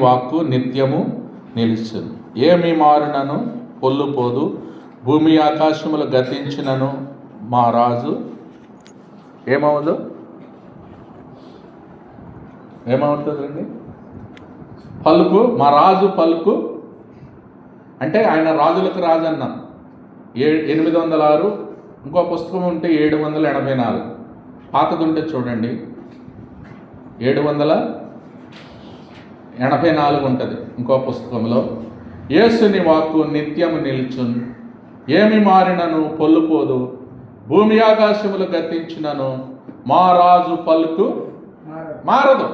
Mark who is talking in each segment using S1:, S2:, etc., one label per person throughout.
S1: వాక్కు నిత్యము నిలుచును. ఏమి మారునను పొల్లుపోదు, భూమి ఆకాశములు గతించినను మా రాజు ఏమవుదు? ఏమవుతుందండి? పలుకు, మా రాజు పలుకు అంటే ఆయన రాజులకు రాజు అన్నాం. 806, ఇంకో పుస్తకం ఉంటే 784, పాతది ఉంటే చూడండి 784 ఉంటుంది ఇంకో పుస్తకంలో. యేసుని వాక్కు నిత్యము నిలుచును, ఏమి మారినను పొల్లుపోదు, భూమి ఆకాశములు గతించినను మా రాజు పలుకు మారదు.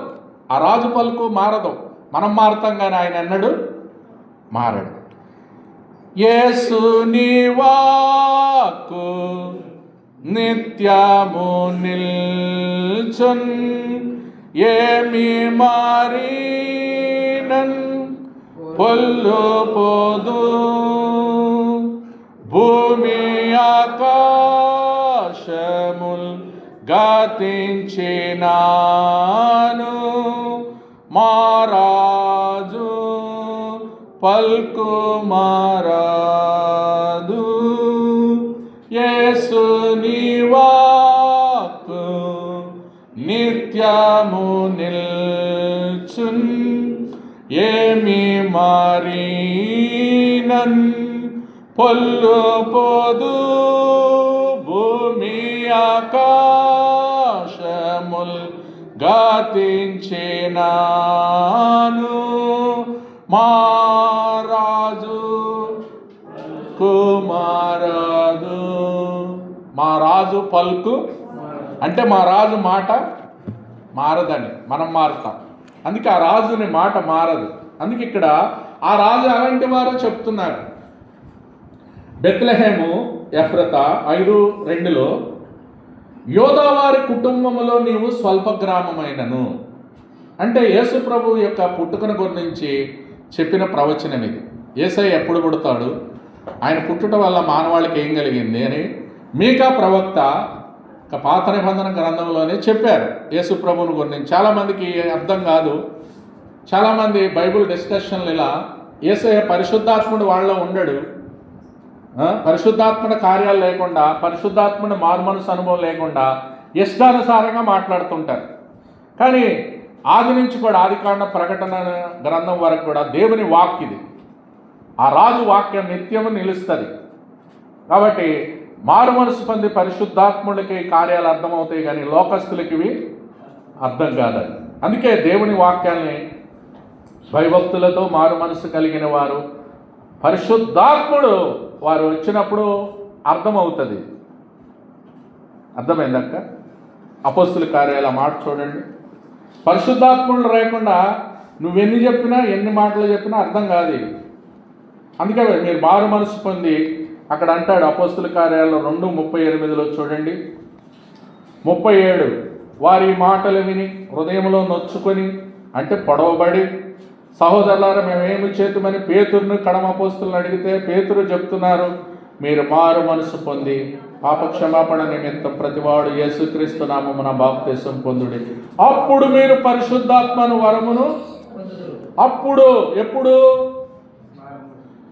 S1: ఆ రాజు పలుకు మారదు. మనం మారుతాం కానీ ఆయన అన్నాడు మారడు. యేసుని వాక్కు నిత్యము నిల్చున్, ఏమి మారినన్ పొల్లుపోదు, భూమి ఆకాశముల్ గతించినాను మారాజు పల్కు మారాదు. యేసుని వాక్కు నిత్యము నిల్చున్, ఏమి మారినన్ పొల్లుపోదు, భూమి ఆకాశముల్ గతించినాను మారాజు కుమారాదు. మా రాజు పలుకు అంటే మా రాజు మాట మారదని మనం మారుతాం. అందుకే ఆ రాజుని మాట మారదు. అందుకే ఇక్కడ ఆ రాజు అలాంటి వారు చెప్తున్నారు. బెత్లెహేము ఎఫ్రతా 5:2 యోదావారి కుటుంబములో నీవు స్వల్ప గ్రామమైనను అంటే యేసు ప్రభు యొక్క పుట్టుకను గురించి చెప్పిన ప్రవచనం ఇది. యేసయ్య ఎప్పుడు పుడతాడు, ఆయన పుట్టుట వల్ల మానవాళికి ఏం కలిగింది అని మీకా ప్రవక్త పాత నిబంధన గ్రంథంలోనే చెప్పారు యేసు ప్రభువుని గురించి. చాలామందికి అర్థం కాదు. చాలామంది బైబిల్ డిస్కషన్లు ఇలా యేసయ్య పరిశుద్ధాత్ముడు వాళ్ళలో ఉండడు, పరిశుద్ధాత్మడ కార్యాలు లేకుండా, పరిశుద్ధాత్మడ మారుమనసు అనుభవం లేకుండా ఇష్టానుసారంగా మాట్లాడుతుంటారు. కానీ ఆది నుంచి కూడా, ఆదికాండ ప్రకటన గ్రంథం వరకు కూడా దేవుని వాక్ ఇది. ఆ రాజు వాక్యం నిత్యము నిలుస్తుంది. కాబట్టి మారు మనసు పొంది పరిశుద్ధాత్ముడికి కార్యాలు అర్థమవుతాయి కానీ లోకస్తులకి ఇవి అర్థం కాదని. అందుకే దేవుని వాక్యాన్ని భయభక్తులతో మారు మనసు కలిగిన వారు, పరిశుద్ధాత్ముడు వారు వచ్చినప్పుడు అర్థమవుతుంది. అర్థమైందక్క? అపోస్తుల కార్యాల మాట చూడండి. పరిశుద్ధాత్ముడు లేకుండా నువ్వెన్ని చెప్పినా, ఎన్ని మాటలు చెప్పినా అర్థం కాదు. అందుకే మీరు మారు మనసు పొంది అక్కడ అంటాడు అపోస్తుల కార్యాలలో 2:38 చూడండి. 37 వారి మాటలు విని హృదయంలో నొచ్చుకొని అంటే పొడవబడి, సహోదరులారా మేమేమి చేతుమని పేతురును కడమ అపోస్తులను అడిగితే పేతురు చెప్తున్నారు, మీరు మారు మనసు పొంది పాపక్షమాపణ నిమిత్తం ప్రతివాడు యేసుక్రీస్తు నామమున బాప్తిసం పొందుడి, అప్పుడు మీరు పరిశుద్ధాత్మను వరమును. అప్పుడు ఎప్పుడు?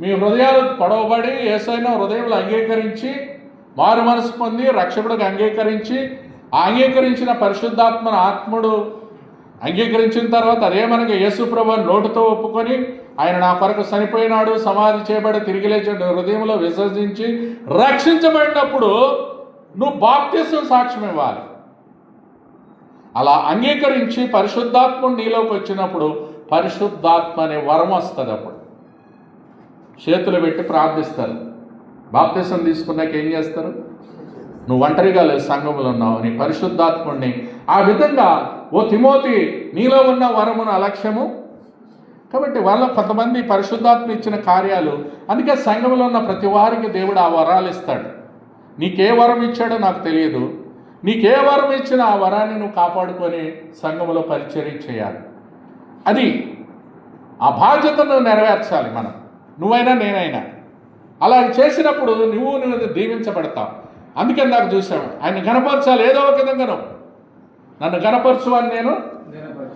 S1: మీ హృదయాలు పొడవబడి యేసయ్యను హృదయంలో అంగీకరించి మారు మనసు పొంది రక్షకుడికి అంగీకరించి, ఆ అంగీకరించిన పరిశుద్ధాత్మను ఆత్ముడు అంగీకరించిన తర్వాత అదే మనకి యేసు ప్రభువుని నోటితో ఒప్పుకొని ఆయన నా కొరకు చనిపోయినాడు, సమాధి చేయబడి తిరిగి లేచాడు హృదయంలో విసర్జించి రక్షించబడినప్పుడు నువ్వు బాప్తిసం సాక్ష్యం ఇవ్వాలి. అలా అంగీకరించి పరిశుద్ధాత్ముడు నీలోకి వచ్చినప్పుడు పరిశుద్ధాత్మ అనే వరం వస్తుంది. అప్పుడు చేతులు పెట్టి ప్రార్థిస్తారు. బాప్తిసం తీసుకున్నాక ఏం చేస్తారు? నువ్వు ఒంటరిగా లేదు, సంఘంలో ఉన్నావు, నీ పరిశుద్ధాత్ముడిని ఆ విధంగా ఓ తిమోతి నీలో ఉన్న వరమును అలక్ష్యము. కాబట్టి వాళ్ళ కొంతమంది పరిశుద్ధాత్మ ఇచ్చిన కార్యాలు, అందుకే సంఘంలో ఉన్న ప్రతి వారికి దేవుడు ఆ వరాలు ఇస్తాడు. నీకే వరం ఇచ్చాడో నాకు తెలియదు. నీకే వరం ఇచ్చిన ఆ వరాన్ని నువ్వు కాపాడుకొని సంఘంలో పరిచర్య చేయాలి. అది ఆ బాధ్యతను నెరవేర్చాలి మనం, నువ్వైనా నేనైనా. అలా చేసినప్పుడు నువ్వు దీవించబడతావు. అందుకే నాకు చూసావు ఆయన గణపరచాలి ఏదో ఒక విధంగా. నన్ను గణపరచు అని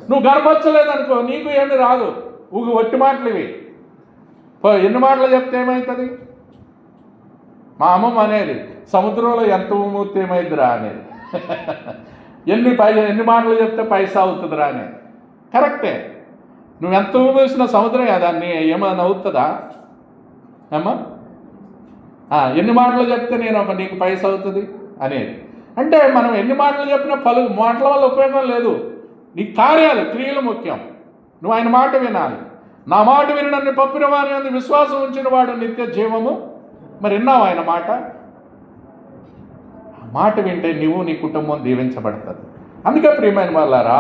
S1: నువ్వు గణపరచలేదనుకో నీకు ఏమి రాదు. ఒట్టి మాటలు ఇవి. ఎన్ని మాటలు చెప్తే ఏమవుతుంది? మా అమ్మమ్మ అనేది సముద్రంలో ఎంత మూర్తి ఏమైద్దిరా అనేది. ఎన్ని మాటలు చెప్తే పైసా అవుతుందిరా అనేది. కరెక్టే. నువ్వు ఎంత మూసిన సముద్రం దాన్ని ఏమైనా అవుతుందా అమ్మా? ఎన్ని మాటలు చెప్తే నీకు పైసా అవుతుంది అనేది. అంటే మనం ఎన్ని మాటలు చెప్పినా మాటల వల్ల ఉపయోగం లేదు. నీ కార్యాలు, క్రియలు ముఖ్యం. నువ్వు ఆయన మాట వినాలి. నా మాట విని నన్ను పంపిన వారి యందు విశ్వాసం ఉంచిన వాడు నిత్య జీవము. మరి విన్నావు ఆయన మాట? ఆ మాట వింటే నువ్వు నీ కుటుంబం దీవించబడుతుంది. అందుకే ప్రియమైన వాళ్ళారా,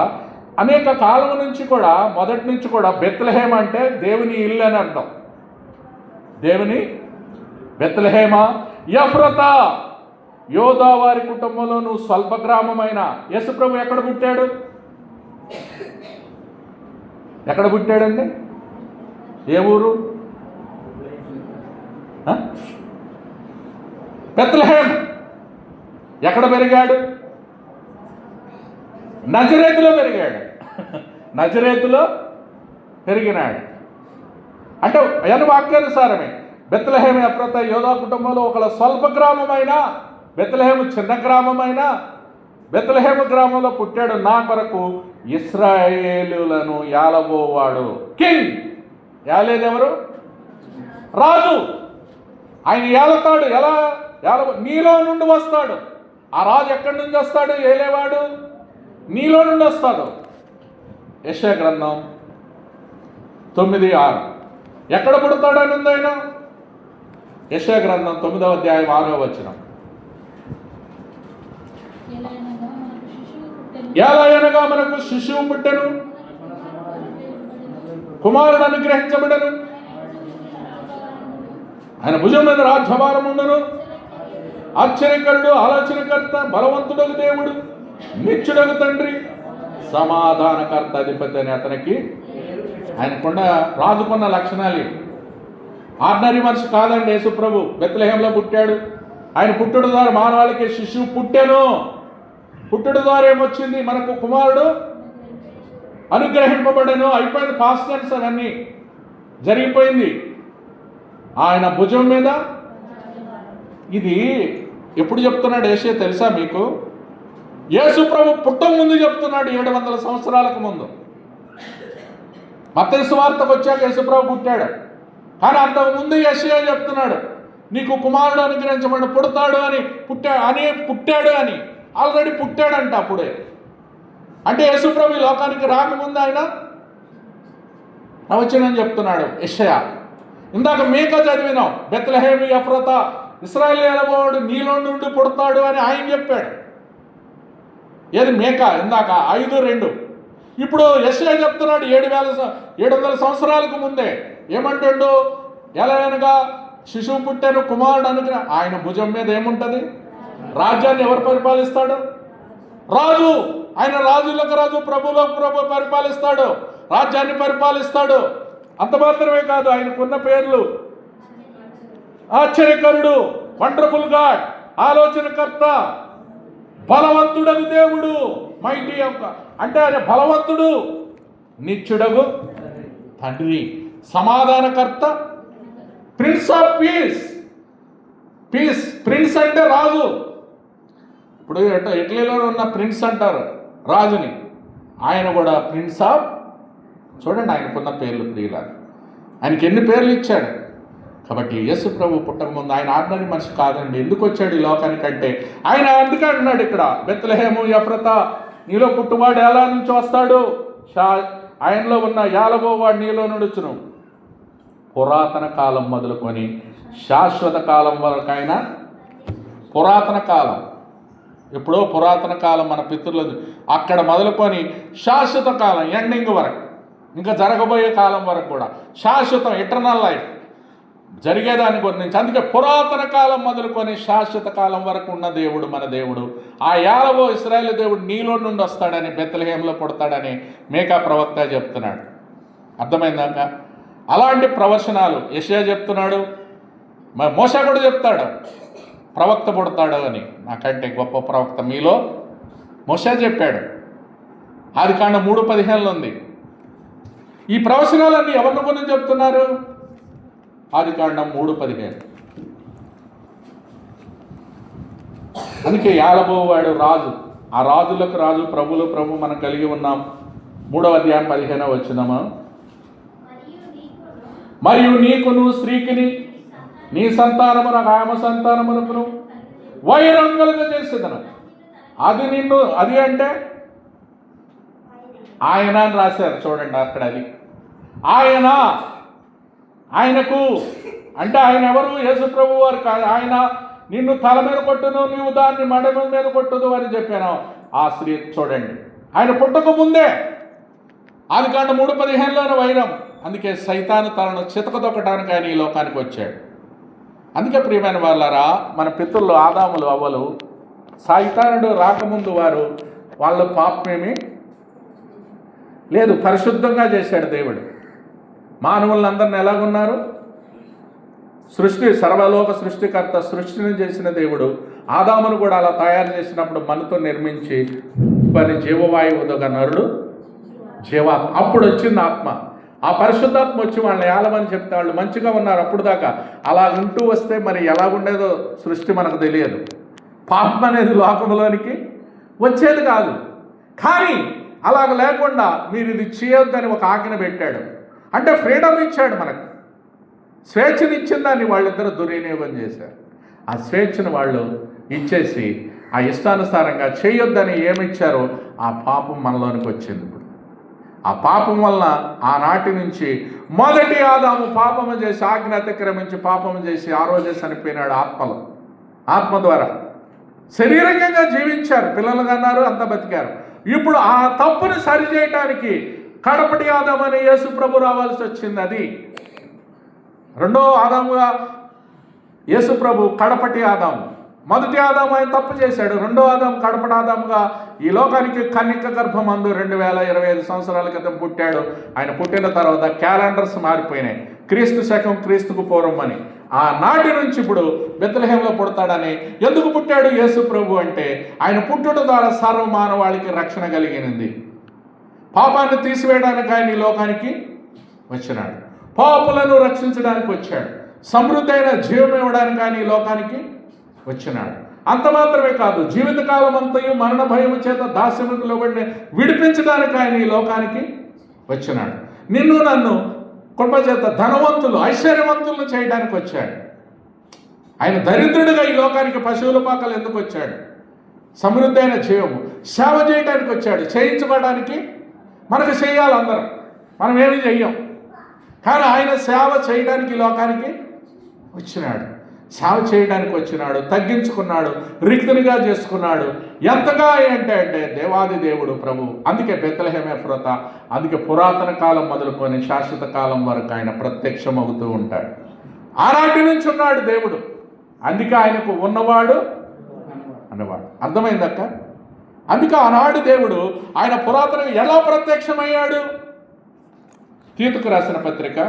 S1: అనేక కాలం నుంచి కూడా, మొదటి నుంచి కూడా బెత్లెహేమ అంటే దేవుని ఇల్లు అని అర్థం. దేవుని బెత్లెహేమ ఎఫ్రతా, యోధా వారి కుటుంబంలో నువ్వు స్వల్ప గ్రామమైన. యేసుప్రభు ఎక్కడ పుట్టాడు? ఎక్కడ పుట్టాడండి? ఏ ఊరు? బెత్లెహేమ. ఎక్కడ పెరిగాడు? నజరేతులో పెరిగాడు. నజరేతులో పెరిగినాడు. అంటే ఆయన వాక్యానుసారమే. బెత్లెహేమ ఎఫ్రతా యోధా కుటుంబంలో ఒకళ్ళ స్వల్ప గ్రామమైన, బెత్లెహేము చిన్న గ్రామమైన, బెత్లెహేము గ్రామంలో పుట్టాడు నా కొరకు ఇశ్రాయేలులను యాలబోవాడు. కింగ్. యాలేదెవరు? రాజు. ఆయన ఏలతాడు. ఎలా నీలో నుండి వస్తాడు. ఆ రాజు ఎక్కడి నుంచి వస్తాడు? ఏలేవాడు నీలో నుండి వస్తాడు. యెషయా గ్రంథం 9:6. ఎక్కడ పుడతాడని ఉంది ఆయన? యెషయా గ్రంథం 9వ అధ్యాయం 6వ వచనం. ఎలాగనగా మనకు శిశువు పుట్టెను, కుమారుడు అనుగ్రహించబడను, ఆయన భుజం మీద రాజ్యభారం ఉండను. ఆశ్చర్యకరుడు, ఆలోచనకర్త, బలవంతుడగు దేవుడు, నిత్యుడగు తండ్రి, సమాధానకర్త, అధిపతి అని అతనికి. ఆయనకున్న రాజుకున్న లక్షణాలు. ఆర్డినరీ మనిషి కాదండి యేసుప్రభు. బెత్లెహేంలో పుట్టాడు. ఆయన పుట్టుడు ద్వారా మానవాళికి శిశువు పుట్టెను. పుట్టుడు ద్వారా ఏమొచ్చింది? మనకు కుమారుడు అనుగ్రహింపబడను. అయిపోయింది. పాస్ట్ టెన్స్ అవన్నీ జరిగిపోయింది. ఆయన భుజం మీద. ఇది ఎప్పుడు చెప్తున్నాడు యెషయా తెలుసా మీకు? యేసుప్రభు పుట్టక ముందు చెప్తున్నాడు. 700 సంవత్సరాలకు ముందు. మత్తయి సువార్తకు వచ్చాక యేసుప్రభు పుట్టాడు. కానీ అంతకుముందు యెషయా చెప్తున్నాడు, నీకు కుమారుడు అనుగ్రహించబడి పుడతాడు అని. పుట్టాడు అని ఆల్రెడీ పుట్టాడంట అప్పుడే. అంటే యేసుప్రభు లోకానికి రాకముందు ఆయన ప్రవచనం చెప్తున్నాడు యెషయా. ఇందాక మీకా చదివినాం, బెత్లెహేము ఎఫ్రతా ఇశ్రాయేలు నీలో నుండి పుడతాడు అని ఆయన చెప్పాడు. ఏది? మీకా ఇందాక 5:2. ఇప్పుడు యెషయా చెప్తున్నాడు 700 సంవత్సరాలకు ముందే. ఏమంటాడు? ఎలా అనగా శిశువు పుట్టాను, కుమారుడు అనుగ్రహ. ఆయన భుజం మీద ఏముంటుంది? రాజ్యాన్ని ఎవరు పరిపాలిస్తాడు? రాజు. ఆయన రాజులకు రాజు, ప్రభులకు ప్రభు పరిపాలిస్తాడు. రాజ్యాన్ని పరిపాలిస్తాడు. అంత మాత్రమే కాదు, ఆయనకున్న పేర్లు ఆశ్చర్యకరుడు, వండర్ఫుల్ గాడ్, ఆలోచనకర్త, బలవంతుడగు దేవుడు, మైటీ అంటే ఆయన బలవంతుడు, నిత్యుడగు తండ్రి, సమాధానకర్త, ప్రిన్స్ ఆఫ్ పీస్. ప్రిన్స్ అంటే రాజు. ఇప్పుడు ఇటలీలో ఉన్న ప్రిన్స్ అంటారు రాజుని. ఆయన కూడా ప్రిన్స్ ఆఫ్. చూడండి ఆయనకున్న పేర్లు ప్రియుల. ఆయనకి ఎన్ని పేర్లు ఇచ్చాడు. కాబట్టి యేసు ప్రభు పుట్టక ముందు ఆయన ఆర్డినరీ మనిషి కాదండి. ఎందుకు వచ్చాడు ఈ లోకానికంటే? ఆయన అందుకే అంటున్నాడు ఇక్కడ, బెత్లెహేము ఎఫ్రతా నీలో పుట్టువాడు ఎలా నుంచి వస్తాడు? ఆయనలో ఉన్న యాలబోవాడు నీలో నడుచును. పురాతన కాలం మొదలుకొని శాశ్వత కాలం వరకు ఆయన. పురాతన కాలం ఎప్పుడో పురాతన కాలం మన పితృలు, అక్కడ మొదలుకొని శాశ్వత కాలం, ఎండింగ్ వరకు, ఇంకా జరగబోయే కాలం వరకు కూడా శాశ్వతం, ఎటర్నల్ లైఫ్ జరిగేదాని గురించి. అందుకే పురాతన కాలం మొదలుకొని శాశ్వత కాలం వరకు ఉన్న దేవుడు మన దేవుడు. ఆ యాలబో ఇశ్రాయేలు దేవుడు నీలో నుండి వస్తాడని, బెత్లెహేంలో పుడతాడని మీకా ప్రవక్త చెప్తున్నాడు. అర్థమైందాక? అలాంటి ప్రవచనాలు యెషయా చెప్తున్నాడు. మరి మోషే కూడా చెప్తాడు ప్రవక్త పుడతాడు అని. నాకంటే గొప్ప ప్రవక్త మీలో మోషే చెప్పాడు. ఆదికాండం 3:15 ఉంది. ఈ ప్రవచనాలన్నీ ఎవరిని గురించి చెప్తున్నారు? ఆదికాండం 3:15. అందుకే యాలబోవాడు రాజు, ఆ రాజులకు రాజు, ప్రభులు ప్రభు మనం కలిగి ఉన్నాం. 3వ అధ్యాయం 15వ వచనము, మరియు నీకును స్త్రీకిని నీ సంతానమున ఆమె సంతానమునకును వైరంగులుగా చేసేదను. అది నిన్ను, అది అంటే ఆయన అని రాశారు చూడండి అక్కడ. అది ఆయన, ఆయనకు అంటే ఆయన ఎవరు? యేసు ప్రభు వారు కాదు. ఆయన నిన్ను తల మీద కొట్టును, నీవు దాన్ని మడమ మీద కొట్టుదు అని చెప్పాను. ఆ స్త్రీ చూడండి, ఆయన పుట్టక ముందే ఆదికాండం 3:15లోని వైరం. అందుకే సైతాను తలను చితకదొక్కడానికి ఆయన ఈ లోకానికి వచ్చాడు. అందుకే ప్రియమైన వాళ్ళారా, మన పితరులు ఆదాములు అవ్వలు సైతానుడు రాకముందు వాళ్ళ పాపమేమి లేదు, పరిశుద్ధంగా చేశాడు దేవుడు. మానవులందరిని ఎలాగున్నారు? సర్వలోక సృష్టికర్త, సృష్టిని చేసిన దేవుడు ఆదామును కూడా అలా తయారు చేసినప్పుడు మనతో నిర్మించి పని జీవవాయువుగా నరుడు జీవాత్మ. అప్పుడు వచ్చింది ఆత్మ. ఆ పరిశుద్ధాత్మ వచ్చి వాళ్ళని ఏలమని చెప్తే వాళ్ళు మంచిగా ఉన్నారు అప్పుడు దాకా. అలా ఉంటూ వస్తే మరి ఎలా ఉండేదో సృష్టి మనకు తెలియదు. పాపం అనేది లోకంలోనికి వచ్చేది కాదు. కానీ అలాగ లేకుండా మీరు ఇది చేయొద్దని ఒక ఆజ్ఞ పెట్టాడు. అంటే ఫ్రీడమ్ ఇచ్చాడు మనకు, స్వేచ్ఛనిచ్చిన దాన్ని వాళ్ళిద్దరూ దుర్వినియోగం చేశారు. ఆ స్వేచ్ఛను వాళ్ళు ఇచ్చేసి ఆ ఇష్టానుసారంగా చేయొద్దని ఏమిచ్చారో ఆ పాపం మనలోనికి వచ్చింది. ఇప్పుడు ఆ పాపం వలన ఆనాటి నుంచి మొదటి ఆదాము పాపము చేసి ఆజ్ఞ అతిక్రమించి పాపము చేసి ఆ రోజే చనిపోయినాడు. ఆత్మ ద్వారా శరీరంగా జీవించారు, పిల్లలు కన్నారు, అంత బతికారు. ఇప్పుడు ఆ తప్పుని సరిచేయటానికి కడపటి ఆదాము అనే యేసు ప్రభు రావాల్సి వచ్చింది. అది రెండో ఆదాముగా యేసు ప్రభు కడపటి ఆదాము. మొదటి ఆదాము ఆయన తప్పు చేశాడు. రెండో ఆదాము కడపటి ఆదాముగా ఈ లోకానికి కన్యక గర్భమందు 2025 సంవత్సరాల క్రితం పుట్టాడు. ఆయన పుట్టిన తర్వాత క్యాలెండర్స్ మారిపోయినాయి. క్రీస్తు శకం క్రీస్తుకు పూర్వం అని. ఆ నాటి నుంచి ఇప్పుడు బెత్లెహేంలో పుడతాడని. ఎందుకు పుట్టాడు యేసు ప్రభు అంటే ఆయన పుట్టుట ద్వారా సర్వమానవాళికి రక్షణ కలిగినది. పాపాన్ని తీసివేయడానికి ఆయన ఈ లోకానికి వచ్చినాడు. పాపులను రక్షించడానికి వచ్చాడు. సమృద్ధి అయిన జీవం ఇవ్వడానికి ఆయన ఈ లోకానికి వచ్చినాడు. అంత మాత్రమే కాదు, జీవితకాలం అంతయు మరణ భయము చేత దాస్యముకు లోబడిని విడిపించడానికి ఆయన ఈ లోకానికి వచ్చినాడు. నిన్ను నన్ను కృప చేత ధనవంతులు ఐశ్వర్యవంతులను చేయడానికి వచ్చాడు. ఆయన దరిద్రుడిగా ఈ లోకానికి పశువుల పాకలు ఎందుకు వచ్చాడు? సమృద్ధి అయిన జీవము సేవ చేయడానికి వచ్చాడు. చేయించబడడానికి మనకు చేయాలి అందరం, మనం ఏమి చెయ్యం. కానీ ఆయన సేవ చేయడానికి ఈ లోకానికి వచ్చినాడు. సేవ చేయడానికి వచ్చినాడు, తగ్గించుకున్నాడు, రిక్తునిగా చేసుకున్నాడు. ఎంతగా అంటే దేవాది దేవుడు ప్రభు. అందుకే బెత్లెహేం ఎఫ్రాతా, అందుకే పురాతన కాలం మొదలుకొని శాశ్వత కాలం వరకు ఆయన ప్రత్యక్షం అవుతూ ఉంటాడు. ఆనాటి నుంచి ఉన్నాడు దేవుడు. అందుకే ఆయనకు ఉన్నవాడు అన్నవాడు. అర్థమైందక్క? అందుకే ఆనాడు దేవుడు ఆయన పురాతన ఎలా ప్రత్యక్షమయ్యాడు? తీతుకు రాసిన పత్రిక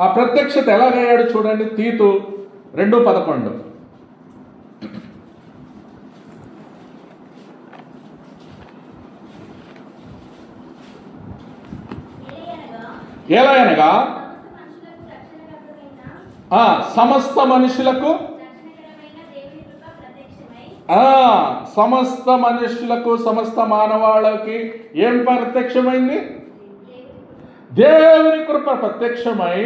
S1: ఆ ప్రత్యక్షత ఎలాగయ్యాడు చూడండి. తీతు 2:11. ఎలాగనగా సమస్త మనుషులకు సమస్త మానవాళికి ఏం ప్రత్యక్షమైంది? దేవుని కృప ప్రత్యక్షమై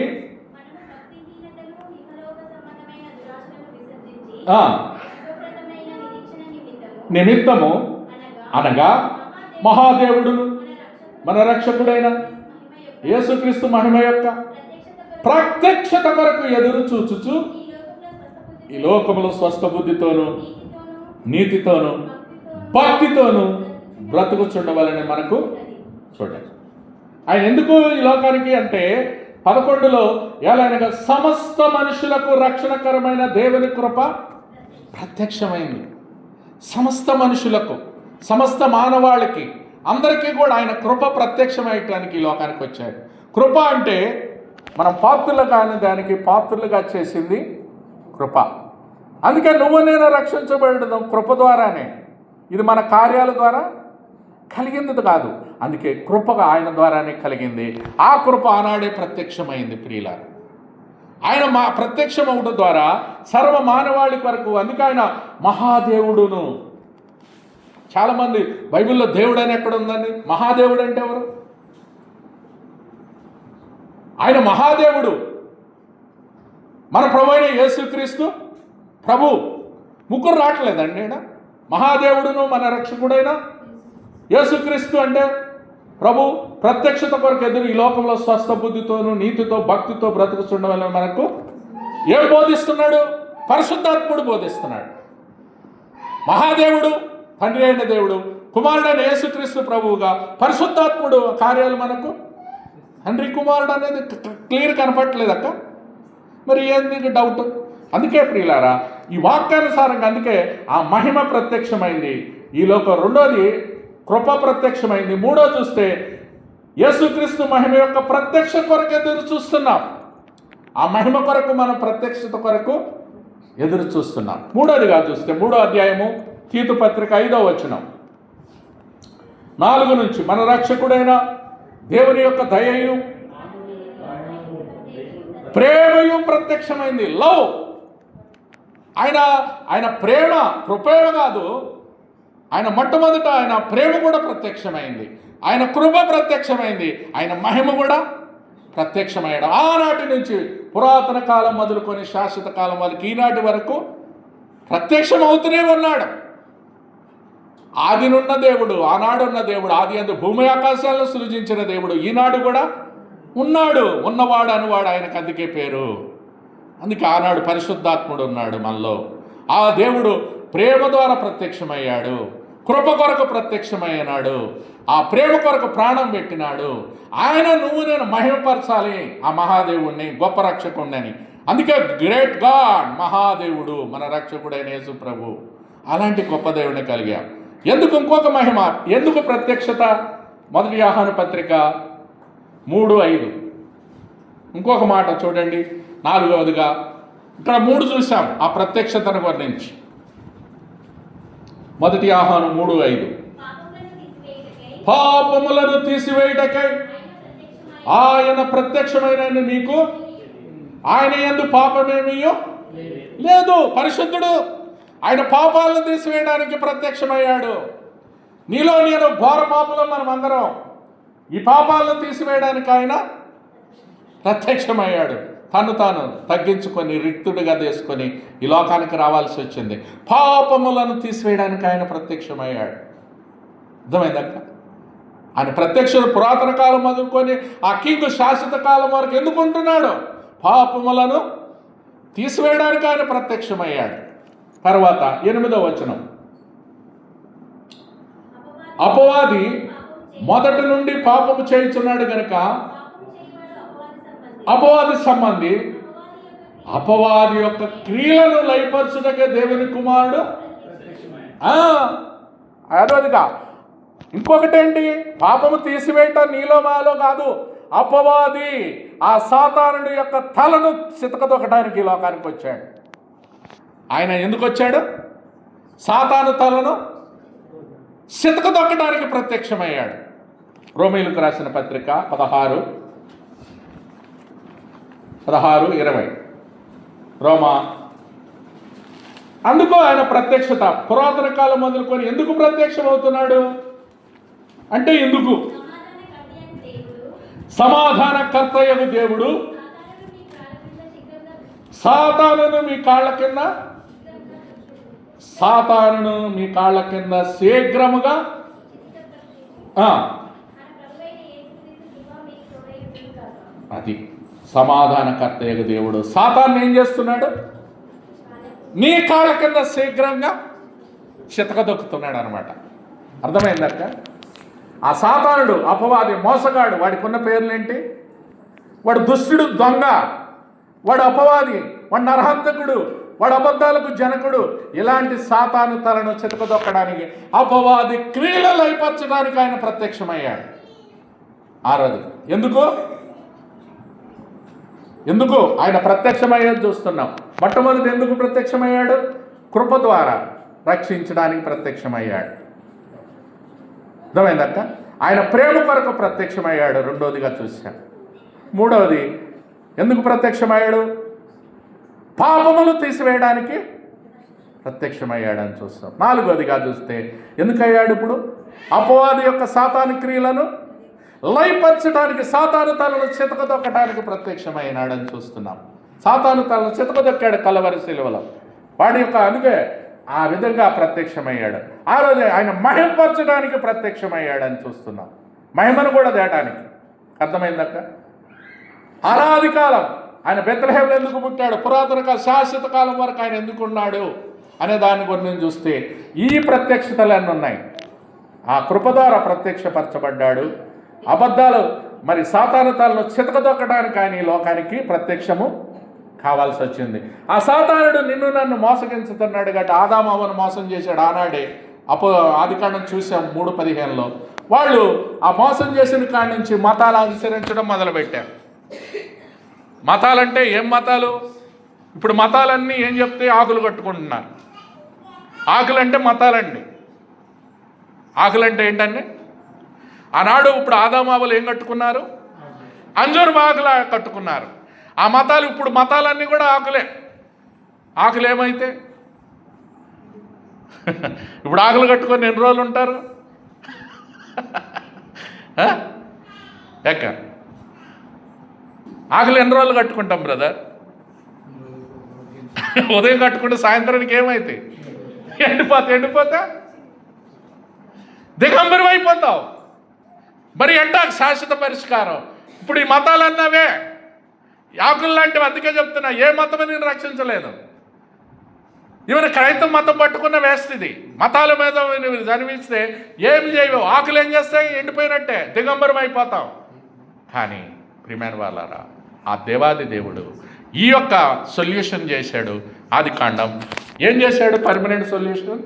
S1: నిమిత్తము అనగా మహాదేవుడును మన రక్షకుడైన యేసుక్రీస్తు మహిమ యొక్క ప్రత్యక్షత కొరకు ఎదురు చూచుచు ఈ లోకములో స్వస్థ బుద్ధితోనూ నీతితోనూ భక్తితోనూ బ్రతుకుచుండవాలని మనకు చూడండి. ఆయన ఎందుకు ఈ లోకానికి అంటే 11లో ఎలాగనగా సమస్త మనుషులకు రక్షణకరమైన దేవుని కృప ప్రత్యక్షమైంది. సమస్త మనుషులకు, సమస్త మానవాళికి, అందరికీ కూడా ఆయన కృప ప్రత్యక్షమయ్యటానికి ఈ లోకానికి వచ్చాడు. కృప అంటే మనం పాత్రులు కాని దానికి పాత్రులుగా చేసింది కృప. అందుకే నువ్వు నేను రక్షించబడడం కృప ద్వారానే. ఇది మన కార్యాల ద్వారా కలిగింది కాదు. అందుకే కృపగా ఆయన ద్వారానే కలిగింది. ఆ కృప ఆనాడే ప్రత్యక్షమైంది ప్రియులారా. ఆయన ప్రత్యక్షం అవడం ద్వారా సర్వ మానవాళి కొరకు, అందుకే ఆయన మహాదేవుడును. చాలామంది బైబిల్లో దేవుడు అని ఎక్కడ ఉందండి? మహాదేవుడు అంటే ఎవరు? ఆయన మహాదేవుడు. మన ప్రభు అయిన యేసుక్రీస్తు ప్రభు. ముగ్గురు రావట్లేదండి ఆయన. మహాదేవుడును మన రక్షకుడైన యేసుక్రీస్తు అంటే ప్రభు ప్రత్యక్షత కొరకు ఎదురు ఈ లోకంలో స్వస్థ బుద్ధితోనూ నీతితో భక్తితో బ్రతుకుతుండడం వల్ల మనకు ఏం బోధిస్తున్నాడు? పరిశుద్ధాత్ముడు బోధిస్తున్నాడు. మహాదేవుడు తండ్రి అయిన దేవుడు, కుమారుడైన యేసుక్రీస్తు ప్రభువుగా పరిశుద్ధాత్ముడు కార్యాలు మనకు తండ్రి కుమారుడు అనేది క్లియర్ కనపడట్లేదక్క. మరి ఏంది డౌట్? అందుకే ప్రియులారా, ఈ వాక్యానుసారంగా అందుకే ఆ మహిమ ప్రత్యక్షమైంది ఈ లోకం. రెండోది కృప ప్రత్యక్షమైంది. మూడో చూస్తే యేసుక్రీస్తు మహిమ యొక్క ప్రత్యక్ష కొరకు ఎదురు చూస్తున్నాం. ఆ మహిమ కొరకు మనం ప్రత్యక్షత కొరకు ఎదురు చూస్తున్నాం. మూడోదిగా చూస్తే 3వ అధ్యాయము తీతు పత్రిక 5వ వచనం 4 నుంచి, మన రక్షకుడైన దేవుని యొక్క దయయు ప్రేమయు ప్రత్యక్షమైంది. లవ్. ఆయన ప్రేమ కృపే కాదు, ఆయన మొట్టమొదట ఆయన ప్రేమ కూడా ప్రత్యక్షమైంది, ఆయన కృప ప్రత్యక్షమైంది, ఆయన మహిమ కూడా ప్రత్యక్షమయ్యాడు. ఆనాటి నుంచి పురాతన కాలం మొదలుకొని శాశ్వత కాలం వరకు ఈనాటి వరకు ప్రత్యక్షం అవుతూనే ఉన్నాడు. ఆదినున్న దేవుడు, ఆనాడున్న దేవుడు, ఆది అందు భూమి ఆకాశాలను సృజించిన దేవుడు ఈనాడు కూడా ఉన్నాడు. ఉన్నవాడు అనువాడు, ఆయనకు అందుకే పేరు. అందుకే ఆనాడు పరిశుద్ధాత్ముడు ఉన్నాడు మనలో. ఆ దేవుడు ప్రేమ ద్వారా ప్రత్యక్షమయ్యాడు, కృప కొరకు ప్రత్యక్షమయ్యాడు, ఆ ప్రేమ కొరకు ప్రాణం పెట్టినాడు. ఆయన నువ్వు నేను మహిమపరచాలి ఆ మహాదేవుణ్ణి, గొప్ప రక్షకుడిని. అందుకే గ్రేట్ గాడ్ మహాదేవుడు మన రక్షకుడైన యేసు ప్రభు. అలాంటి గొప్ప దేవుడిని కలిగాం. ఎందుకు? ఇంకొక మహిమ. ఎందుకు ప్రత్యక్షత? 1 యోహాను పత్రిక 3:5 ఇంకొక మాట చూడండి. 4వదిగా ఇక్కడ 3 చూసాం ఆ ప్రత్యక్షతను వర్ణించి. 1 యోహాను 3:5 పాపములను తీసివేయుటకై ఆయన ప్రత్యక్షమైన మీకు ఆయన యందు పాపమేమీ లేదు. పరిశుద్ధుడు. ఆయన పాపాలను తీసివేయడానికి ప్రత్యక్షమయ్యాడు. నీలో నేను ఘోర పాపలో మనం అందరం. ఈ పాపాలను తీసివేయడానికి ఆయన ప్రత్యక్షమయ్యాడు. తాను తగ్గించుకొని రిక్తుడిగా తీసుకొని ఈ లోకానికి రావాల్సి వచ్చింది. పాపములను తీసివేయడానికి ఆయన ప్రత్యక్షమయ్యాడు. అర్థమైందక్క? ఆయన ప్రత్యక్షత పురాతన కాలం మొదలుకొని ఆ కింగ్ శాశ్వత కాలం వరకు ఎందుకు ఉంటున్నాడు? పాపములను తీసివేయడానికి ఆయన ప్రత్యక్షమయ్యాడు. తర్వాత 8వ వచనం, అపవాది మొదటి నుండి పాపము చేయుచున్నాడు గనుక అపవాది సంబంధి అపవాది యొక్క క్రియలను లయపరచుటకే దేవుని కుమారుడు. అదోదిగా ఇంకొకటేంటి? పాపము తీసివేయటం నీలో మాలో కాదు. అపవాది ఆ సాతానుడి యొక్క తలను చితకదొక్కడానికి ఈ లోకానికి వచ్చాడు. ఆయన ఎందుకు వచ్చాడు? సాతాను తలను చితకదొక్కడానికి ప్రత్యక్షమయ్యాడు. రోమీయులకు రాసిన పత్రిక 16:20 రోమా. అందుకు ఆయన ప్రత్యక్షత పురాతన కాలం మొదలుకొని ఎందుకు ప్రత్యక్షమవుతున్నాడు అంటే, ఎందుకు? సమాధానకర్తయగు దేవుడు సాతానును మీ కాళ్ళ కింద శీఘ్రముగా అది సమాధానకర్తయగు దేవుడు సాతాన్ని ఏం చేస్తున్నాడు? నీ కాళ్ళ కింద శీఘ్రంగా చితకదొక్కుతున్నాడు అనమాట. అర్థమైందక్క? ఆ సాతానుడు అపవాది మోసగాడు. వాడికి ఉన్న పేర్లేంటి? వాడు దుష్టుడు, దొంగ, వాడు అపవాది, వాడు నరహంతకుడు, వాడు అబద్ధాలకు జనకుడు. ఇలాంటి సాతాను తలను చితకదొక్కడానికి అపవాది క్రియలు అయిపరచడానికి ఆయన ప్రత్యక్షమయ్యాడు. ఆరోది ఎందుకు ఆయన ప్రత్యక్షమయ్యేది చూస్తున్నాం. మొట్టమొదటి ఎందుకు ప్రత్యక్షమయ్యాడు? కృప ద్వారా రక్షించడానికి ప్రత్యక్షమయ్యాడు. అర్థమైందక్క? ఆయన ప్రేమ కొరకు ప్రత్యక్షమయ్యాడు, రెండోదిగా చూశాం. మూడవది ఎందుకు ప్రత్యక్షమయ్యాడు? పాపములు తీసివేయడానికి ప్రత్యక్షమయ్యాడని చూస్తాం. నాలుగోదిగా చూస్తే ఎందుకయ్యాడు? ఇప్పుడు అపవాది యొక్క సాతాను క్రియలను లయపరచడానికి, సాతాను తలను చితకదొక్కడానికి ప్రత్యక్షమైనాడని చూస్తున్నాం. సాతాను తలను చితకదొక్కాడు కలవరి శిలువలో, వాడి యొక్క అందుకే ఆ విధంగా ప్రత్యక్షమయ్యాడు. ఆ రోజు ఆయన మహిమపరచడానికి ప్రత్యక్షమయ్యాడని చూస్తున్నాం, మహిమను కూడా తేటానికి. అర్థమైందక్క? అనాది కాలం ఆయన బెత్లెహేములో ఎందుకు పుట్టాడు, పురాతన కాలం శాశ్వత కాలం వరకు ఆయన ఎందుకు ఉన్నాడు అనే దాని గురించి చూస్తే ఈ ప్రత్యక్షతలన్నీ ఉన్నాయి. ఆ కృప ద్వారా ప్రత్యక్షపరచబడ్డాడు. అబద్ధాలు మరి సాతాను తలను చితకదొక్కడానికి ఆయన ఈ లోకానికి ప్రత్యక్షము కావాల్సి వచ్చింది. ఆ సాతానుడు నిన్ను నన్ను మోసగించుతున్నాడు కాబట్టి ఆదాము అవ్వను మోసం చేశాడు ఆనాడే. ఆదికాండం చూసాం 3:15లో. వాళ్ళు ఆ మోసం చేసిన కాడి నుంచి మతాలు అనుసరించడం మొదలుపెట్టారు. మతాలంటే ఏం మతాలు? ఇప్పుడు మతాలన్నీ ఏం చెప్తే ఆకులు కట్టుకుంటున్నారు. ఆకులంటే మతాలండి. ఆకులంటే ఏంటండి? ఆనాడు ఇప్పుడు ఆదాము అవ్వలు ఏం కట్టుకున్నారు? అంజూరు ఆకులు కట్టుకున్నారు. ఆ మతాలు ఇప్పుడు మతాలన్నీ కూడా ఆకులే. ఆకులు ఏమైతే ఇప్పుడు ఆకులు కట్టుకొని ఎన్ని రోజులు ఉంటారు? ఎక్క ఆకులు ఎన్ని రోజులు కట్టుకుంటాం బ్రదర్? ఉదయం కట్టుకుంటే సాయంత్రానికి ఏమైతే ఎండిపోతా దిగంబరం అయిపోతావు. మరి ఎంటాకు శాశ్వత పరిష్కారం. ఇప్పుడు ఈ మతాలన్నవే ఆకులు లాంటివి. అందుకే చెప్తున్నా, ఏ మతం నేను రక్షించలేదు. ఈవెన్ క్రైస్తవ మతం పట్టుకున్న వేస్తుంది. మతాల మీద జన్మిస్తే ఏమి చేయవు. ఆకులు ఏం చేస్తాయి? ఎండిపోయినట్టే, దిగంబరం అయిపోతాం. కానీ ప్రియమైన వాళ్ళారా, ఆ దేవాది దేవుడు ఈ యొక్క సొల్యూషన్ చేశాడు. ఆదికాండం ఏం చేశాడు? Permanent solution.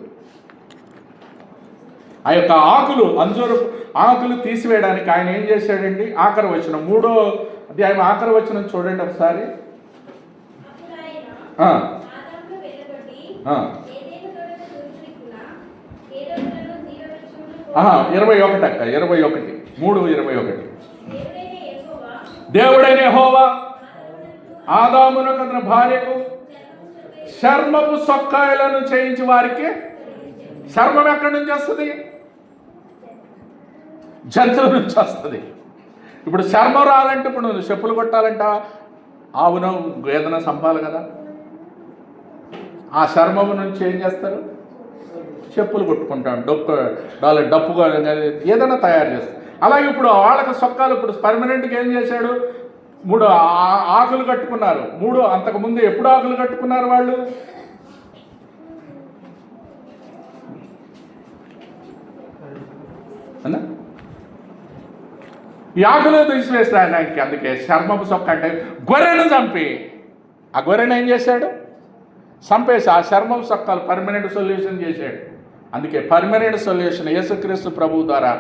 S1: ఆ యొక్క ఆకులు, అంజూరు ఆకులు తీసివేయడానికి ఆయన ఏం చేశాడండి? ఆఖరి వచనం 3వ అధ్యాయం ఆఖరి వచనం చూడండి ఒకసారి. 21 అక్క, 21 3:21. దేవుడైన యెహోవా ఆదామునకు అతని భార్యకు చర్మపు సొక్కాయలను చేయించి వారికి. చర్మం ఎక్కడి నుంచి వస్తుంది? జంతువు నుంచి వస్తుంది. ఇప్పుడు చర్మం రాలంటే ఇప్పుడు నువ్వు చెప్పులు కొట్టాలంట ఆవును ఏదైనా సంపాలి కదా. ఆ చర్మము నుంచి ఏం చేస్తారు? చెప్పులు కొట్టుకుంటాను, డప్పు ఏదైనా తయారు చేస్తారు. అలాగే ఇప్పుడు వాళ్ళకి సొక్కాలు ఇప్పుడు పర్మనెంట్గా ఏం చేశాడు? 3 ఆకులు కట్టుకున్నారు. 3 అంతకుముందు ఎప్పుడు ఆకులు కట్టుకున్నారు వాళ్ళు? అన్నా ఈ ఆకులు తీసివేస్తానికి. అందుకే చర్మపు సొక్క అంటే గొర్రెను చంపి ఆ గొర్రెను ఏం చేశాడు? చంపేసి ఆ చర్మపు సొక్కలు పర్మనెంట్ సొల్యూషన్ చేశాడు. అందుకే పర్మనెంట్ సొల్యూషన్ యేసుక్రీస్తు ప్రభువు ద్వారా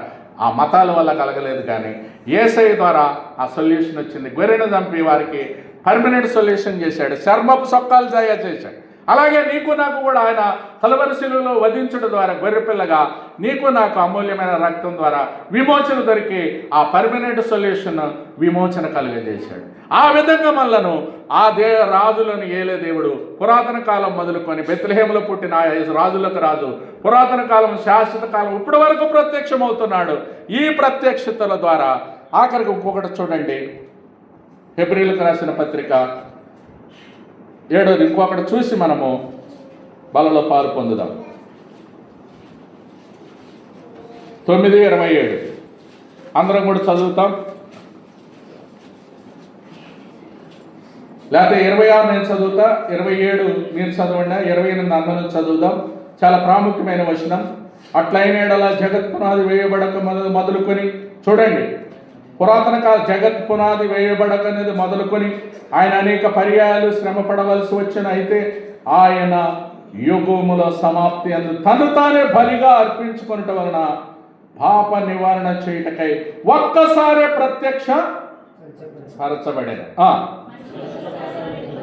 S1: ఆ మతాల వల్ల కలగలేదు, కానీ యేసయ్య ద్వారా ఆ సొల్యూషన్ వచ్చింది. గొర్రెను చంపి వారికి పర్మనెంట్ సొల్యూషన్ చేశాడు, చర్మపు సొక్కాలు చేశాడు. అలాగే నీకు నాకు కూడా ఆయన కలవరి శిలువలో వధించడం ద్వారా గొర్రెపిల్లగా నీకు నాకు అమూల్యమైన రక్తం ద్వారా విమోచన దొరికి ఆ పర్మనెంట్ సొల్యూషన్ విమోచన కలిగజేశాడు. ఆ విధంగా మనలను ఆ రాజులను ఏలే దేవుడు పురాతన కాలం మొదలుకొని బెత్లెహేములో పుట్టిన రాజులకు రాజు, పురాతన కాలం శాశ్వత కాలం ఇప్పటి వరకు ప్రత్యక్షమవుతున్నాడు. ఈ ప్రత్యక్షతల ద్వారా ఆఖరికి ఇంకొకటి చూడండి, హెబ్రీయులకు రాసిన పత్రిక 7వ ఇంకొకటి చూసి మనము బలలో పాలు పొందుదాం. 9:27 అందరం కూడా చదువుతాం. లేకపోతే 26 నేను చదువుతా, 27 మీరు చదవండి, 28 అందరం చదువుదాం. చాలా ప్రాముఖ్యమైన వచనం. అట్లయిన జగత్ పునాది వేయబడక మొదలుకొని చూడండి, పురాతన కాల జగత్ పునాది వేయబడక అనేది మొదలుకొని ఆయన అనేక పర్యాయాలు శ్రమ పడవలసి వచ్చిన, అయితే ఆయన యుగముల సమాప్తి అందు తను తానే బలిగా అర్పించుకొనుట వలన పాప నివారణ చేయుటకై ఒక్కసారే ప్రత్యక్ష పరచబడేది.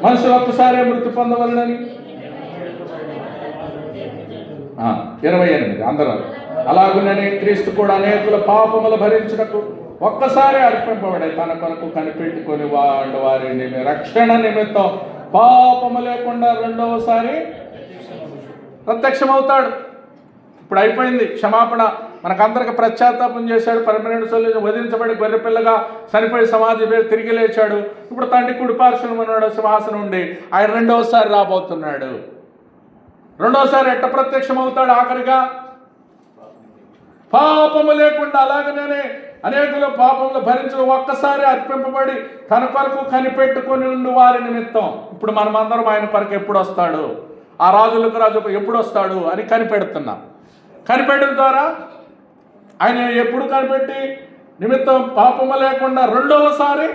S1: మనుషులు ఒక్కసారే మృతి పొందవలనని 28 అందరూ అలాగుననే క్రీస్తు కూడా అనేకుల పాపములు భరించుటకు ఒక్కసారి అర్పింపబడే తన కొరకు కనిపెట్టుకొని వారి రక్షణ నిమిత్తం పాపము లేకుండా రెండవసారి ప్రత్యక్షమవుతాడు. ఇప్పుడు అయిపోయింది క్షమాపణ, మనకందరికి ప్రత్యాతాపం చేశాడు, పర్మనెంట్ సొల్యూషన్, వదిలించబడి గొర్రెపిల్లగా చనిపోయి సమాధి పేరు తిరిగి లేచాడు. ఇప్పుడు తండ్రి కుడిపార్శ్వన ఉన్నాడు సింహాసనం ఉండి ఆయన రెండవసారి రాబోతున్నాడు. రెండోసారి ఎట్ట ప్రత్యక్షమవుతాడు? ఆఖరిగా పాపము లేకుండా, అలాగనే అనేకులు పాపములు భరించడం ఒక్కసారి అర్పింపబడి తన కొరకు కనిపెట్టుకొని ఉండి వారి నిమిత్తం. ఇప్పుడు మనమందరం ఆయన కొరకు ఎప్పుడు వస్తాడు, ఆ రాజులకు రాజు ఎప్పుడు వస్తాడు అని కనిపెడుతున్నాం. కనిపెట్టడం ద్వారా ఆయన ఎప్పుడు కనిపెట్టి నిమిత్తం పాపము లేకుండా రెండవసారి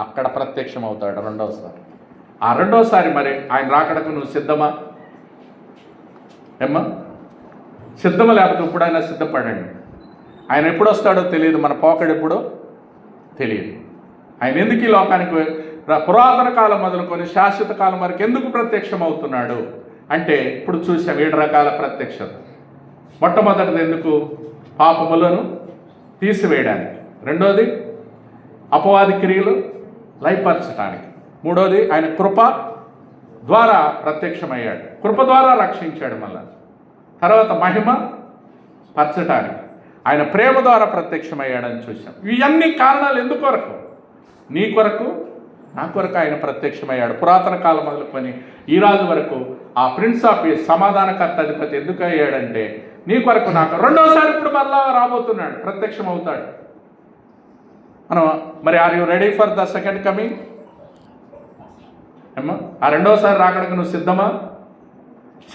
S1: అక్కడ ప్రత్యక్షం అవుతాడు. రెండవసారి, ఆ రెండవసారి మరి ఆయన రాకడకు నువ్వు సిద్ధమా? ఏమ్మా సిద్ధమా? లేకపోతే ఇప్పుడైనా సిద్ధపడండి. ఆయన ఎప్పుడు వస్తాడో తెలియదు, మన పోకడు ఎప్పుడో తెలియదు. ఆయన ఎందుకు ఈ లోకానికి పురాతన కాలం మొదలుకొని శాశ్వత కాలం వరకు ఎందుకు ప్రత్యక్షం అవుతున్నాడు అంటే ఇప్పుడు చూసాం 7 రకాల ప్రత్యక్షత. మొట్టమొదటిది ఎందుకు? పాపములను తీసివేయడానికి. రెండోది అపవాది క్రియలు లయపరచడానికి. మూడోది ఆయన కృప ద్వారా ప్రత్యక్షమయ్యాడు, కృప ద్వారా రక్షించాడు మళ్ళా. తర్వాత మహిమ పరచటానికి, ఆయన ప్రేమ ద్వారా ప్రత్యక్షమయ్యాడని చూసాం. ఇవన్నీ కారణాలు ఎందుకొరకు? నీ కొరకు, నా కొరకు ఆయన ప్రత్యక్షమయ్యాడు. పురాతన కాలం మొదలుకొని ఈ రాజు వరకు ఆ ప్రిన్స్ ఆఫ్ పీస్, సమాధానకర్త అధిపతి ఎందుకు అయ్యాడంటే నీ కొరకు, నాకు. రెండోసారి ఇప్పుడు మళ్ళా రాబోతున్నాడు, ప్రత్యక్షం అవుతాడు. మనం మరి are you ready for the second coming? ఏమ్మా ఆ రెండోసారి రాకడానికి నువ్వు సిద్ధమా?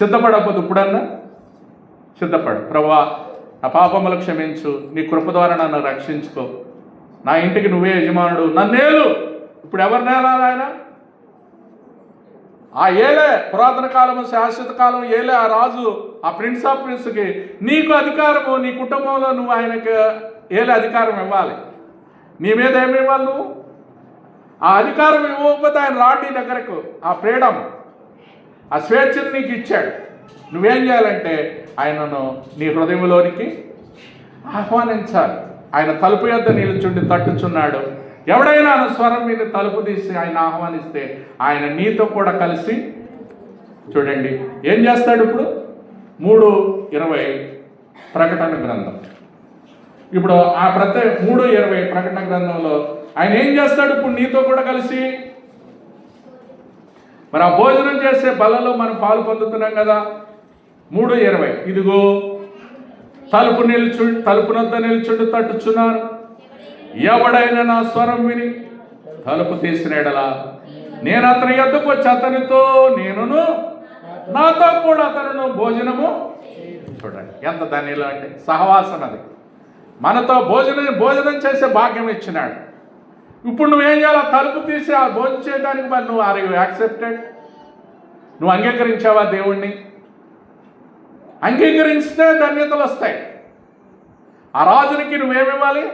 S1: సిద్ధపడకపోతే ఇప్పుడన్నా సిద్ధపడు. ప్రభువా నా పాపములు క్షమించు, నీ కృప ద్వారా నన్ను రక్షించుకో, నా ఇంటికి నువ్వే యజమానుడు, నన్నేలు. ఇప్పుడు ఎవరు నేలాలి? ఆయన ఆ ఏలే, పురాతన కాలము శాశ్వత కాలం ఏలే, ఆ రాజు, ఆ ప్రిన్స్ ఆఫ్ ప్రిన్స్కి నీకు అధికారము, నీ కుటుంబంలో నువ్వు ఆయనకు ఏలే అధికారం ఇవ్వాలి. నీ మీద ఏమి ఇవ్వాలి నువ్వు? ఆ అధికారం ఇవ్వకపోతే ఆయన రాడు నీ దగ్గరకు. ఆ ఫ్రీడమ్, ఆ స్వేచ్ఛను నీకు ఇచ్చాడు. నువ్వేం చేయాలంటే ఆయనను నీ హృదయంలోనికి ఆహ్వానించాలి. ఆయన తలుపు యొద్ద నిలుచుండి తట్టుచున్నాడు. ఎవడైనా స్వరం మీద తలుపు తీసి ఆయన ఆహ్వానిస్తే ఆయన నీతో కూడా కలిసి, చూడండి ఏం చేస్తాడు. ఇప్పుడు 3:20 ప్రకటన గ్రంథం. ఇప్పుడు ఆ 3:20 ప్రకటన గ్రంథంలో ఆయన ఏం చేస్తాడు? ఇప్పుడు నీతో కూడా కలిసి, మరి ఆ భోజనం చేసే బలలో మనం పాలు పొందుతున్నాం కదా. 3:20 ఇదిగో తలుపునొద్ద నిల్చుండి తట్టుచున్నారు. ఎవడైనా నా స్వరం విని తలుపు తీసిన ఎడల నేను అతని యొద్దకు వచ్చి అతనితో, నేనును నాతో కూడా అతను భోజనము. చూడండి ఎంత ధన్యులు అంటే సహవాసం. అది మనతో భోజనం చేసే భాగ్యం ఇచ్చినాడు. ఇప్పుడు నువ్వేం చేయాలి? తలుపు తీసి ఆ భోజనం చేయడానికి మరి నువ్వు ఆర్ యు యాక్సెప్టెడ్? నువ్వు అంగీకరించావా దేవుణ్ణి? అంగీకరిస్తే ధన్యతలు వస్తాయి. ఆ రాజునికి నువ్వేమివ్వాలి?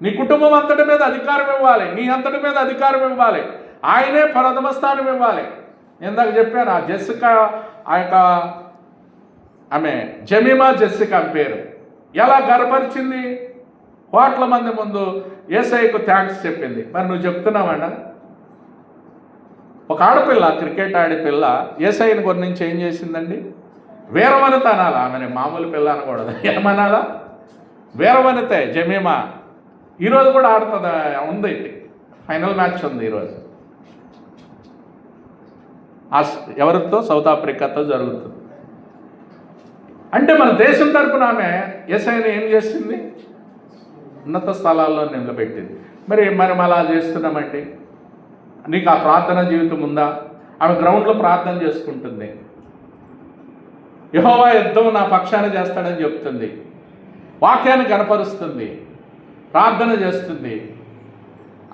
S1: నీ కుటుంబం అంతటి మీద అధికారం ఇవ్వాలి, నీ అంతటి మీద అధికారం ఇవ్వాలి. ఆయనే ప్రథమ స్థానం ఇవ్వాలి. ఇందాక చెప్పాను, ఆ జెస్సికా, ఆ యొక్క ఆమె జమీమా జెస్సికా పేరు ఎలా గర్వపరిచింది? కోట్ల మంది ముందు యేసయ్యకు థ్యాంక్స్ చెప్పింది. మరి నువ్వు చెప్తున్నావా? ఒక ఆడపిల్ల, క్రికెట్ ఆడే పిల్ల యేసయ్యని గురించి ఏం చేసిందండి? వీరవనిత అనాలా? ఆమె మామూలు పిల్ల అనకూడదు. ఏమనాలా? వీరవనితే జమీమా. ఈరోజు కూడా ఆడుతుంది, ఉంది, ఫైనల్ మ్యాచ్ ఉంది ఈరోజు. ఎవరితో? సౌత్ ఆఫ్రికాతో జరుగుతుంది. అంటే మన దేశం తరపున ఆమె యేసయ్యని ఏం చేసింది? ఉన్నత స్థలాల్లో నిలబెట్టింది. మరి అలా చేస్తున్నామండి. నీకు ఆ ప్రార్థన జీవితం ఉందా? ఆమె గ్రౌండ్లో ప్రార్థన చేసుకుంటుంది. యెహోవా యుద్ధం నా పక్షాన చేస్తాడని చెప్తుంది. వాక్యాన్ని కనపరుస్తుంది, ప్రార్థన చేస్తుంది,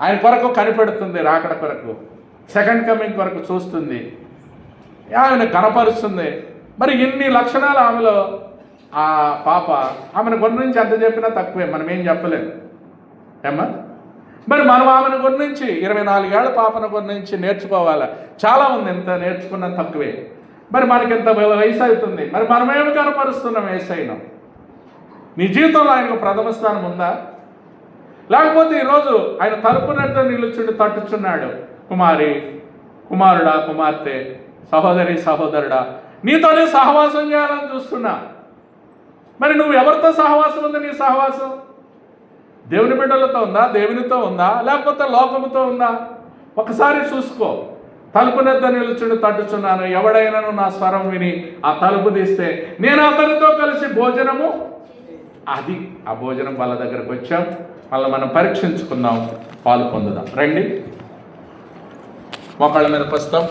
S1: ఆయన కొరకు కనిపెడుతుంది, రాకడ కొరకు, సెకండ్ కమింగ్ కొరకు చూస్తుంది, ఆయన కనపరుస్తుంది. మరి ఇన్ని లక్షణాలు ఆమెలో ఆ పాప. ఆమెను గురించి ఎంత చెప్పినా తక్కువే, మనం ఏం చెప్పలేము. ఏమ్మా మరి మనం ఆమెను గురించి 24 ఏళ్ల పాపను గురించి నేర్చుకోవాలా? చాలా ఉంది, ఎంత నేర్చుకున్నా తక్కువే. మరి మనకి ఎంత వయసు అవుతుంది, మరి మనమేమి కనపరుస్తున్నాం యేసయ్యను? నీ జీవితంలో ఆయనకు ప్రథమ స్థానం ఉందా? లేకపోతే ఈరోజు ఆయన తలుపునట్టు నిలుచుండి తట్టుచున్నాడు, కుమారి, కుమారుడా, కుమార్తె, సహోదరి, సహోదరుడా, నీతోనే సహవాసం చేయాలని చూస్తున్నా. మరి నువ్వు ఎవరితో సహవాసం ఉంది? నీ సహవాసం దేవుని బిడ్డలతో ఉందా, దేవునితో ఉందా, లేకపోతే లోకముతో ఉందా? ఒకసారి చూసుకో. తలుపునెద్ద నిలుచుండి తట్టుచున్నాను, ఎవడైనాను నా స్వరం విని ఆ తలుపు తీస్తే నేను అతనితో కలిసి భోజనము. అది ఆ భోజనం వాళ్ళ దగ్గరకు వచ్చాం. వాళ్ళని మనం పరీక్షించుకుందాం, పాలు పొందుదాం. రండి, మోకాళ్ళ మీద వస్తాం.